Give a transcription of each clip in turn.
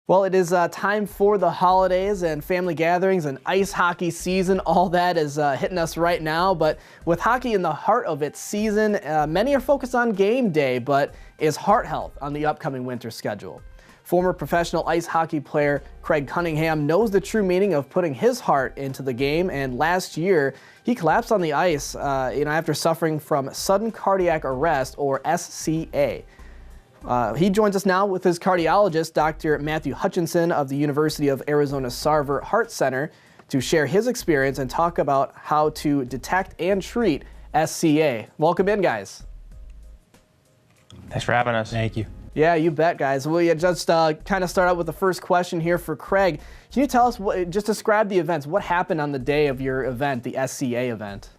Well, it is time for the holidays and family gatherings and ice hockey season. All that is hitting us right now. But with hockey in the heart of its season, many are focused on game day, but is heart health on the upcoming winter schedule? Former professional ice hockey player Craig Cunningham knows the true meaning of putting his heart into the game, and last year he collapsed on the ice after suffering from sudden cardiac arrest, or SCA. He joins us now with his cardiologist, Dr. Matthew Hutchinson of the University of Arizona Sarver Heart Center, to share his experience and talk about how to detect and treat SCA. Welcome in, guys. Thanks for having us. Thank you. Yeah, you bet, guys. Well, yeah, just kind of start out with the first question here for Craig. Can you tell us, just describe the events, what happened on the day of your event, the SCA event?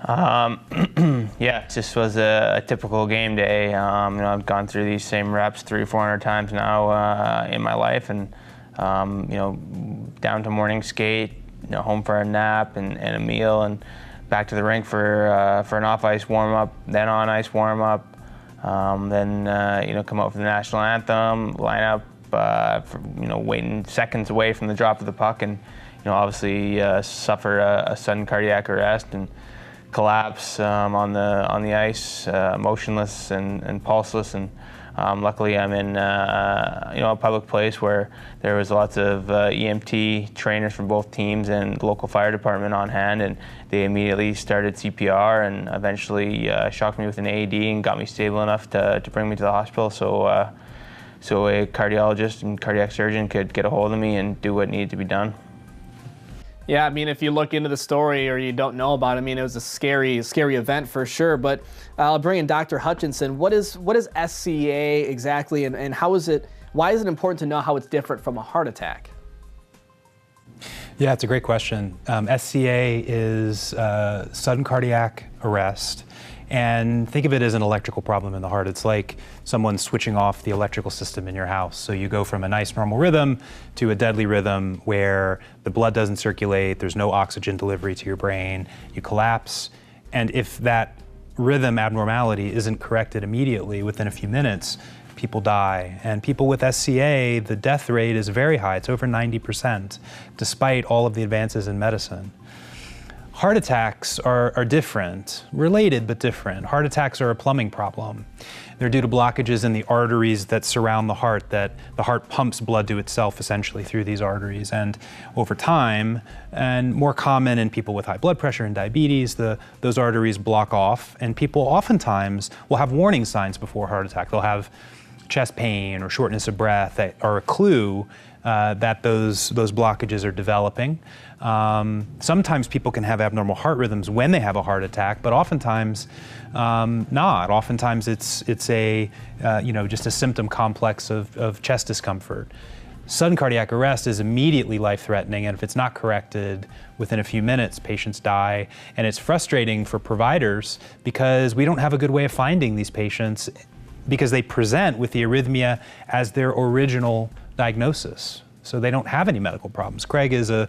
Yeah, it just was a typical game day. I've gone through these same reps 300-400 times now in my life, and down to morning skate, home for a nap and a meal, and back to the rink for an off-ice warm-up, then on-ice warm-up, then come out for the national anthem, line up, waiting seconds away from the drop of the puck, and obviously suffer a sudden cardiac arrest and collapse on the ice, motionless and pulseless, and luckily I'm in a public place where there was lots of EMT trainers from both teams and the local fire department on hand, and they immediately started CPR and eventually shocked me with an AED and got me stable enough to bring me to the hospital so a cardiologist and cardiac surgeon could get a hold of me and do what needed to be done. Yeah, I mean, if you look into the story or you don't know about it, I mean, it was a scary event for sure. But I'll bring in Dr. Hutchinson. What is SCA exactly, and why is it important to know how it's different from a heart attack? Yeah, it's a great question. SCA is sudden cardiac arrest. And think of it as an electrical problem in the heart. It's like someone switching off the electrical system in your house. So you go from a nice normal rhythm to a deadly rhythm where the blood doesn't circulate, there's no oxygen delivery to your brain, you collapse. And if that rhythm abnormality isn't corrected immediately within a few minutes, people die. And people with SCA, the death rate is very high. It's over 90%, despite all of the advances in medicine. Heart attacks are different, related but different. Heart attacks are a plumbing problem. They're due to blockages in the arteries that surround the heart, that the heart pumps blood to itself essentially through these arteries. And over time, and more common in people with high blood pressure and diabetes, those arteries block off, and people oftentimes will have warning signs before a heart attack. They'll have chest pain or shortness of breath that are a clue that those blockages are developing. Sometimes people can have abnormal heart rhythms when they have a heart attack, but oftentimes not. Oftentimes it's just a symptom complex of chest discomfort. Sudden cardiac arrest is immediately life-threatening, and if it's not corrected within a few minutes, patients die. And it's frustrating for providers because we don't have a good way of finding these patients because they present with the arrhythmia as their original diagnosis. So they don't have any medical problems. Craig is an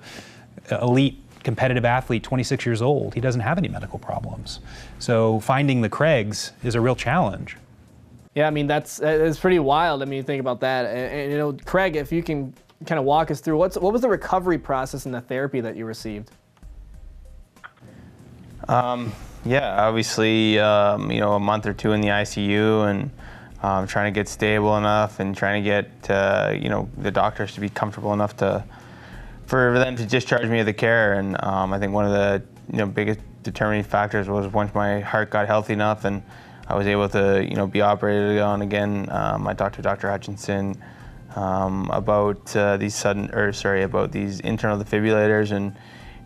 elite competitive athlete, 26 years old. He doesn't have any medical problems. So finding the Craigs is a real challenge. Yeah, I mean, it's pretty wild. I mean, you think about that. And Craig, if you can kind of walk us through, what was the recovery process and the therapy that you received? Yeah, obviously, a month or two in the ICU and trying to get stable enough and trying to get, the doctors to be comfortable enough for them to discharge me of the care. And I think one of the biggest determining factors was once my heart got healthy enough and I was able to be operated on again. I talked to Dr. Hutchinson about these internal defibrillators and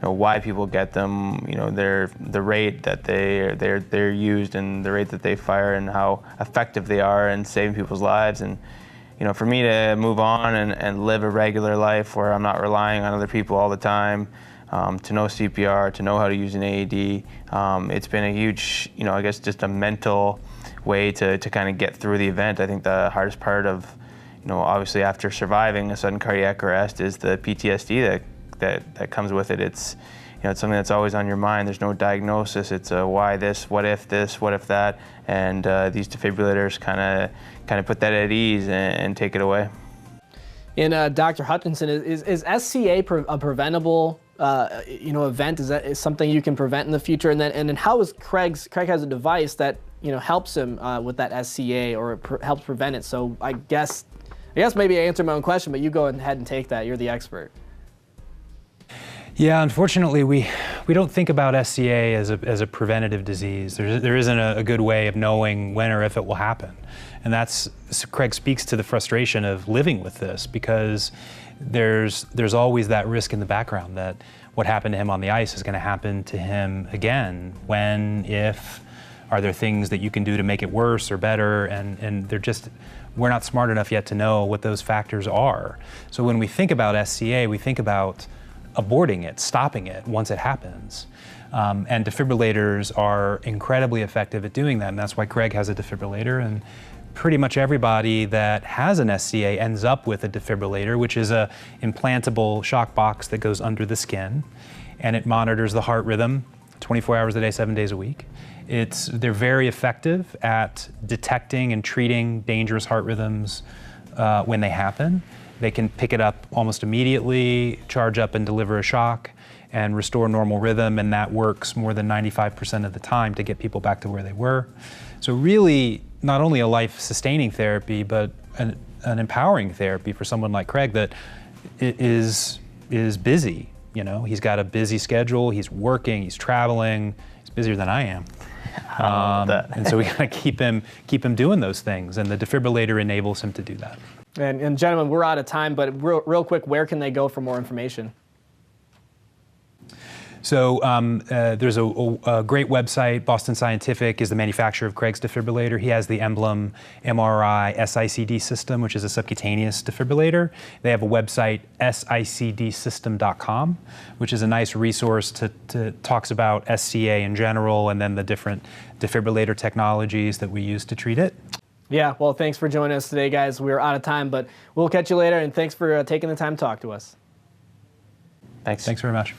why people get them, the rate that they're used and the rate that they fire and how effective they are in saving people's lives. And for me to move on and live a regular life where I'm not relying on other people all the time, to know CPR, to know how to use an AED, it's been a huge, I guess just a mental way to kind of get through the event. I think the hardest part of, obviously after surviving a sudden cardiac arrest is the PTSD that comes with it. It's it's something that's always on your mind. There's no diagnosis. It's a why this, what if that, and these defibrillators kind of put that at ease and take it away. And Dr. Hutchinson, is SCA a preventable event? Is something you can prevent in the future? And then how is Craig has a device that helps him with that SCA or helps prevent it? So I guess maybe I answered my own question, but you go ahead and take that. You're the expert. Yeah, unfortunately, we don't think about SCA as a preventative disease. There isn't a good way of knowing when or if it will happen. And Craig speaks to the frustration of living with this, because there's always that risk in the background that what happened to him on the ice is going to happen to him again. When, if, are there things that you can do to make it worse or better? And we're not smart enough yet to know what those factors are. So when we think about SCA, we think about aborting it, stopping it once it happens. And defibrillators are incredibly effective at doing that. And that's why Craig has a defibrillator. And pretty much everybody that has an SCA ends up with a defibrillator, which is a implantable shock box that goes under the skin. And it monitors the heart rhythm 24 hours a day, 7 days a week. They're very effective at detecting and treating dangerous heart rhythms when they happen. They can pick it up almost immediately, charge up and deliver a shock, and restore normal rhythm, and that works more than 95% of the time to get people back to where they were. So really, not only a life-sustaining therapy, but an empowering therapy for someone like Craig that is busy. He's got a busy schedule, he's working, he's traveling, he's busier than I am. And so we gotta keep him doing those things, and the defibrillator enables him to do that. And gentlemen, we're out of time, but real quick, where can they go for more information? So there's a great website. Boston Scientific is the manufacturer of Craig's defibrillator. He has the Emblem MRI SICD system, which is a subcutaneous defibrillator. They have a website, sicdsystem.com, which is a nice resource to talks about SCA in general, and then the different defibrillator technologies that we use to treat it. Yeah, well, thanks for joining us today, guys. We're out of time, but we'll catch you later, and thanks for taking the time to talk to us. Thanks. Thanks very much.